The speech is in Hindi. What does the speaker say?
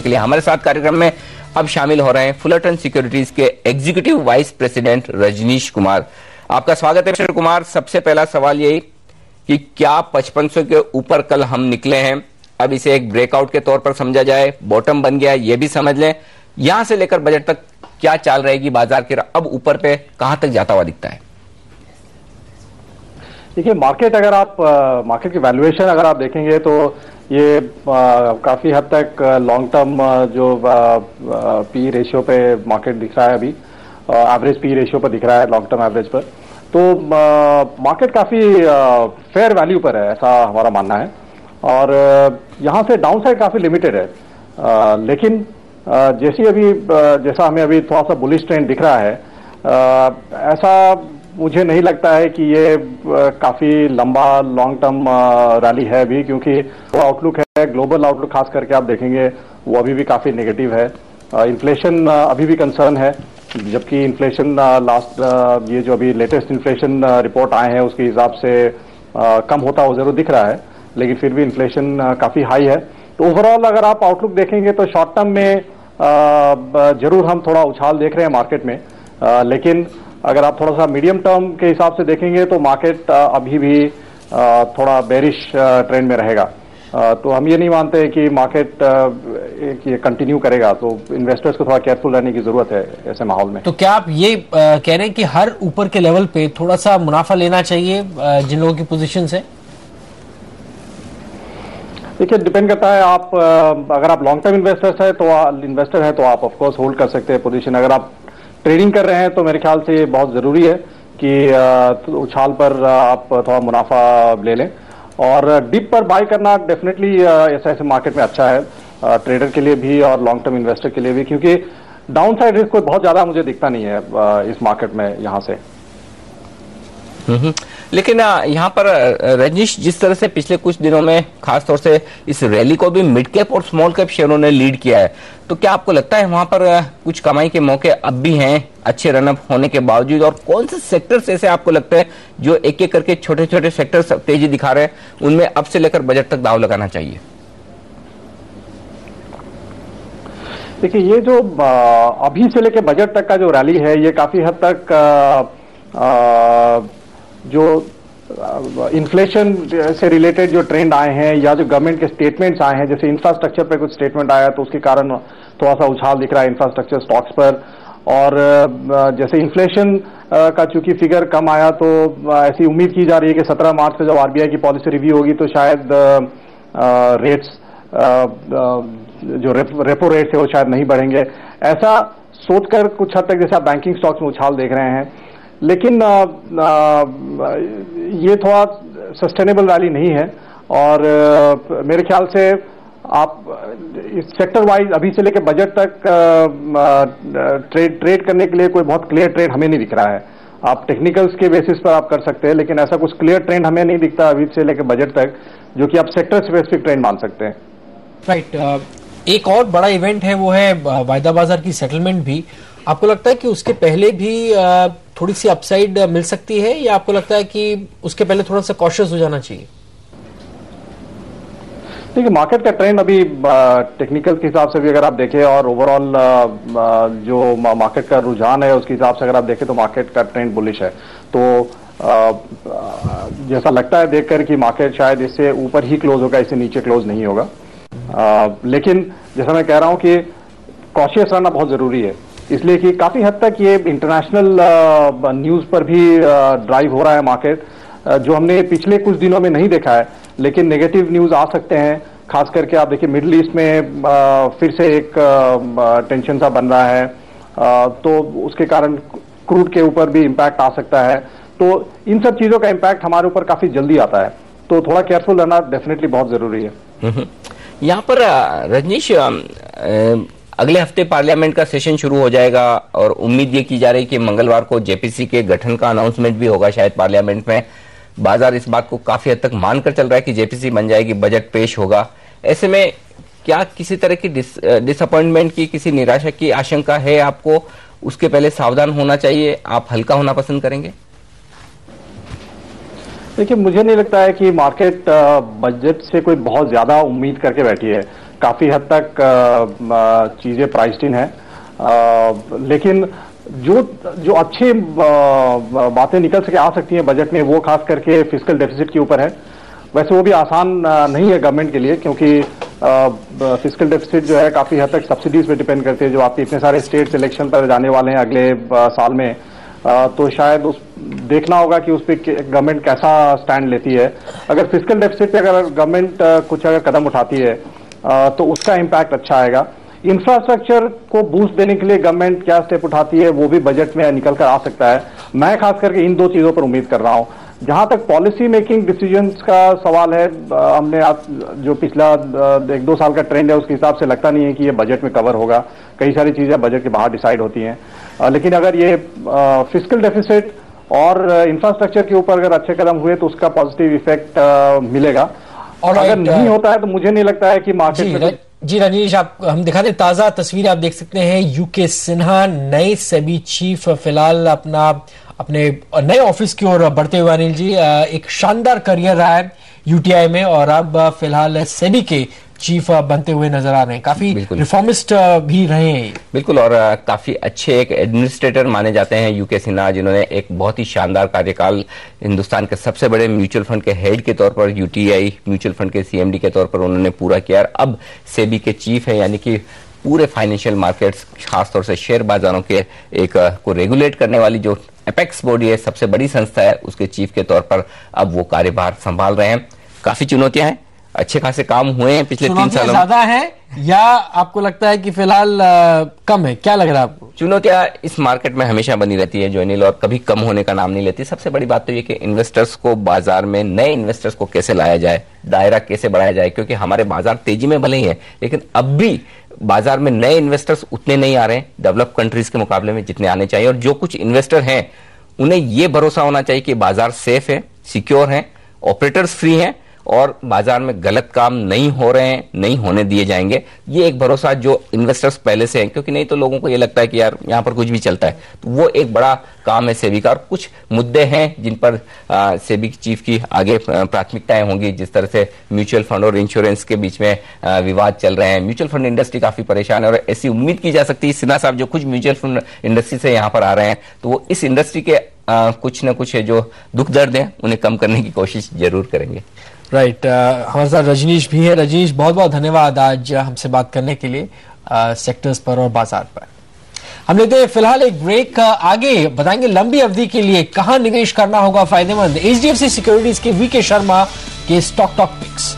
के लिए हमारे साथ कार्यक्रम में अब शामिल हो रहे हैं फुलरटन सिक्योरिटीज के executive vice president Rajneesh Kumar. आपका स्वागत है मिस्टर कुमार। सबसे पहला सवाल यही कि क्या 5500 के ऊपर कल हम निकले हैं, अब इसे एक ब्रेकआउट के तौर पर समझा जाए, बॉटम बन गया ये भी समझ लें, यहां से लेकर बजट तक क्या चाल रहेगी बाजार की, अब ऊपर पे कहां तक जाता हुआ दिखता है? देखिए, मार्केट की वैल्यूएशन अगर आप देखेंगे तो ये काफी हद तक लॉन्ग टर्म जो पी रेशियो पे मार्केट दिख रहा है, अभी एवरेज पी रेशियो पर दिख रहा है, लॉन्ग टर्म एवरेज पर, तो मार्केट काफी फेयर वैल्यू पर है, ऐसा हमारा मानना है। और यहां से डाउन साइड काफी लिमिटेड है, लेकिन जैसा हमें अभी थोड़ा सा बुलिश ट्रेंड दिख रहा है, ऐसा मुझे नहीं लगता है कि ये काफी लंबा लॉन्ग टर्म रैली है अभी, क्योंकि वो आउटलुक है, ग्लोबल आउटलुक खास करके आप देखेंगे वो अभी भी काफी नेगेटिव है। इन्फ्लेशन अभी भी कंसर्न है, जबकि इन्फ्लेशन ये जो अभी लेटेस्ट इन्फ्लेशन रिपोर्ट आए हैं उसके हिसाब से कम होता हुआ जरूर दिख रहा है, लेकिन फिर भी इन्फ्लेशन काफी हाई है। तो ओवरऑल अगर आप आउटलुक देखेंगे तो शॉर्ट टर्म में जरूर हम थोड़ा उछाल देख रहे हैं मार्केट में, लेकिन अगर आप थोड़ा सा मीडियम टर्म के हिसाब से देखेंगे तो मार्केट अभी भी थोड़ा बेरिश ट्रेंड में रहेगा। तो हम ये नहीं मानते कि मार्केट ये कंटिन्यू करेगा, तो इन्वेस्टर्स को थोड़ा केयरफुल रहने की जरूरत है ऐसे माहौल में। तो क्या आप ये कह रहे हैं कि हर ऊपर के लेवल पे थोड़ा सा मुनाफा लेना चाहिए जिन लोगों की पोजीशन है? देखिए, डिपेंड करता है, आप अगर आप लॉन्ग टर्म इन्वेस्टर है तो आप ऑफ कोर्स होल्ड कर सकते हैं पोजीशन। अगर आप ट्रेडिंग कर रहे हैं तो मेरे ख्याल से ये बहुत जरूरी है कि उछाल पर आप थोड़ा मुनाफा ले लें, और डिप पर बाय करना डेफिनेटली ऐसे मार्केट में अच्छा है, ट्रेडर के लिए भी और लॉन्ग टर्म इन्वेस्टर के लिए भी, क्योंकि डाउन साइड रिस्क कोई बहुत ज्यादा मुझे दिखता नहीं है इस मार्केट में यहां से। लेकिन यहाँ पर रजनीश, जिस तरह से पिछले कुछ दिनों में खासतौर से इस रैली को भी मिड कैप और स्मॉल कैप शेयरों ने लीड किया है, तो क्या आपको लगता है वहां पर कुछ कमाई के मौके अब भी हैं अच्छे रनअप होने के बावजूद? और कौन से सेक्टर्स ऐसे आपको लगता है जो एक एक करके छोटे छोटे सेक्टर्स तेजी दिखा रहे हैं, उनमें अब से लेकर बजट तक दाव लगाना चाहिए? देखिए, ये जो अभी से लेकर बजट तक का जो रैली है, ये काफी हद तक जो इन्फ्लेशन से रिलेटेड जो ट्रेंड आए हैं या जो गवर्नमेंट के स्टेटमेंट्स आए हैं, जैसे इंफ्रास्ट्रक्चर पे कुछ स्टेटमेंट आया तो उसके कारण थोड़ा सा उछाल दिख रहा है इंफ्रास्ट्रक्चर स्टॉक्स पर। और जैसे इन्फ्लेशन का चूंकि फिगर कम आया तो ऐसी उम्मीद की जा रही है कि 17 मार्च से जब आरबीआई की पॉलिसी रिव्यू होगी तो शायद रेट्स जो रेपो रेट्स है वो शायद नहीं बढ़ेंगे, ऐसा सोचकर कुछ हद तक जैसे आप बैंकिंग स्टॉक्स में उछाल देख रहे हैं। लेकिन ये थोड़ा सस्टेनेबल रैली नहीं है, और मेरे ख्याल से आप इस सेक्टर वाइज अभी से लेकर बजट तक ट्रेड करने के लिए कोई बहुत क्लियर ट्रेंड हमें नहीं दिख रहा है। आप टेक्निकल्स के बेसिस पर आप कर सकते हैं, लेकिन ऐसा कुछ क्लियर ट्रेंड हमें नहीं दिखता अभी से लेकर बजट तक, जो कि आप सेक्टर स्पेसिफिक ट्रेंड मान सकते हैं। राइट। एक और बड़ा इवेंट है, वो है वायदा बाजार की सेटलमेंट भी। आपको लगता है कि उसके पहले भी थोड़ी सी अपसाइड मिल सकती है, या आपको लगता है कि उसके पहले थोड़ा सा कॉशियस हो जाना चाहिए? देखिए, मार्केट का ट्रेंड अभी टेक्निकल के हिसाब से भी अगर आप देखें और ओवरऑल जो मार्केट का रुझान है उसके हिसाब से अगर आप देखें तो मार्केट का ट्रेंड बुलिश है। तो जैसा लगता है देखकर कि मार्केट शायद इससे ऊपर ही क्लोज होगा, इससे नीचे क्लोज नहीं होगा। लेकिन जैसा मैं कह रहा हूं कि कॉशियस रहना बहुत जरूरी है, इसलिए कि काफी हद तक ये इंटरनेशनल न्यूज पर भी ड्राइव हो रहा है मार्केट, जो हमने पिछले कुछ दिनों में नहीं देखा है। लेकिन नेगेटिव न्यूज आ सकते हैं, खास करके आप देखिए मिडिल ईस्ट में फिर से एक टेंशन सा बन रहा है, तो उसके कारण क्रूड के ऊपर भी इम्पैक्ट आ सकता है। तो इन सब चीजों का इम्पैक्ट हमारे ऊपर काफी जल्दी आता है, तो थोड़ा केयरफुल रहना डेफिनेटली बहुत जरूरी है। यहाँ पर रजनीश, अगले हफ्ते पार्लियामेंट का सेशन शुरू हो जाएगा और उम्मीद ये की जा रही है कि मंगलवार को जेपीसी के गठन का अनाउंसमेंट भी होगा शायद पार्लियामेंट में। बाजार इस बात को काफी हद तक मानकर चल रहा है कि जेपीसी बन जाएगी, बजट पेश होगा। ऐसे में क्या किसी तरह की डिसअपॉइंटमेंट की, किसी निराशा की आशंका है आपको? उसके पहले सावधान होना चाहिए, आप हल्का होना पसंद करेंगे? देखिए, मुझे नहीं लगता है कि मार्केट बजट से कोई बहुत ज्यादा उम्मीद करके बैठी है, काफी हद तक चीजें प्राइस्ड इन है, लेकिन जो अच्छे बातें निकल सके आ सकती हैं बजट में, वो खास करके फिस्कल डेफिसिट के ऊपर है। वैसे वो भी आसान नहीं है गवर्नमेंट के लिए, क्योंकि फिस्कल डेफिसिट जो है काफी हद तक सब्सिडीज पे डिपेंड करते हैं, जो आपके इतने सारे स्टेट इलेक्शन पर जाने वाले हैं अगले साल में। तो शायद उस देखना होगा कि उस पर गवर्नमेंट कैसा स्टैंड लेती है। अगर फिस्कल डेफिसिट पे अगर गवर्नमेंट कुछ अगर कदम उठाती है तो उसका इम्पैक्ट अच्छा आएगा। इंफ्रास्ट्रक्चर को बूस्ट देने के लिए गवर्नमेंट क्या स्टेप उठाती है वो भी बजट में निकल कर आ सकता है। मैं खास करके इन 2 चीजों पर उम्मीद कर रहा हूं। जहां तक पॉलिसी मेकिंग डिसीजंस का सवाल है, हमने आज जो पिछला 1-2 साल का ट्रेंड है उसके हिसाब से लगता नहीं है कि ये बजट में कवर होगा। कई सारी चीजें बजट के बाहर डिसाइड होती हैं, लेकिन अगर ये फिस्कल डेफिसिट और इंफ्रास्ट्रक्चर के ऊपर अगर अच्छे कदम हुए तो उसका पॉजिटिव इफेक्ट मिलेगा। और अगर नहीं होता है तो मुझे नहीं लगता है कि मार्केट जी रजनीश, आप हम दिखा दें ताजा तस्वीर आप देख सकते हैं। यूके सिन्हा नए सेबी चीफ फिलहाल अपने नए ऑफिस की ओर बढ़ते हुए अनिल जी, एक शानदार करियर रहा है यूटीआई में और अब फिलहाल सेबी के चीफ बनते हुए नजर आ रहे हैं। काफी रिफॉर्मिस्ट भी रहे हैं। बिल्कुल, और काफी अच्छे एक एडमिनिस्ट्रेटर माने जाते हैं यूके सिन्हा, जिन्होंने एक बहुत ही शानदार कार्यकाल हिंदुस्तान के सबसे बड़े म्यूचुअल फंड के हेड के तौर पर, यूटीआई म्यूचुअल फंड के सीएमडी के तौर पर उन्होंने पूरा किया। अब सेबी के चीफ है, यानी कि पूरे फाइनेंशियल मार्केट्स, खासतौर से शेयर बाजारों के एक को रेगुलेट करने वाली जो एपेक्स बॉडी है, सबसे बड़ी संस्था है, उसके चीफ के तौर पर अब वो कार्यभार संभाल रहे हैं। काफी चुनौतियां हैं, अच्छे खासे काम हुए हैं पिछले 3 सालों में। ज्यादा है या आपको लगता है कि फिलहाल कम है? क्या लग रहा है आपको? चुनौतियां इस मार्केट में हमेशा बनी रहती है जो अनिल, और कभी कम होने का नाम नहीं लेती। सबसे बड़ी बात तो ये कि इन्वेस्टर्स को बाजार में, नए इन्वेस्टर्स को कैसे लाया जाए, दायरा कैसे बढ़ाया जाए, क्योंकि हमारे बाजार तेजी में भले ही है लेकिन अब भी बाजार में नए इन्वेस्टर्स उतने नहीं आ रहे हैं डेवलप कंट्रीज के मुकाबले में जितने आने चाहिए। और जो कुछ इन्वेस्टर हैं उन्हें यह भरोसा होना चाहिए कि बाजार सेफ है, सिक्योर है, ऑपरेटर्स फ्री हैं और बाजार में गलत काम नहीं हो रहे हैं, नहीं होने दिए जाएंगे। ये एक भरोसा जो इन्वेस्टर्स पहले से है, क्योंकि नहीं तो लोगों को ये लगता है कि यार यहां पर कुछ भी चलता है। तो वो एक बड़ा काम है सेबी का। और कुछ मुद्दे हैं जिन पर सेबी चीफ की आगे प्राथमिकताएं होंगी, जिस तरह से म्यूचुअल फंड और इंश्योरेंस के बीच में विवाद चल रहे हैं। म्यूचुअल फंड इंडस्ट्री काफी परेशान है और ऐसी उम्मीद की जा सकती है सिन्हा साहब जो कुछ म्यूचुअल फंड इंडस्ट्री से यहां पर आ रहे हैं तो वो इस इंडस्ट्री के कुछ न कुछ जो दुख दर्द है उन्हें कम करने की कोशिश जरूर करेंगे। राइट, हमारे साथ रजनीश भी है। रजनीश, बहुत बहुत धन्यवाद आज हमसे बात करने के लिए सेक्टर्स पर और बाजार पर। हम लेते हैं फिलहाल एक ब्रेक, आगे बताएंगे लंबी अवधि के लिए कहां निवेश करना होगा फायदेमंद। एचडीएफसी सिक्योरिटीज के वीके शर्मा के स्टॉक टॉक पिक्स।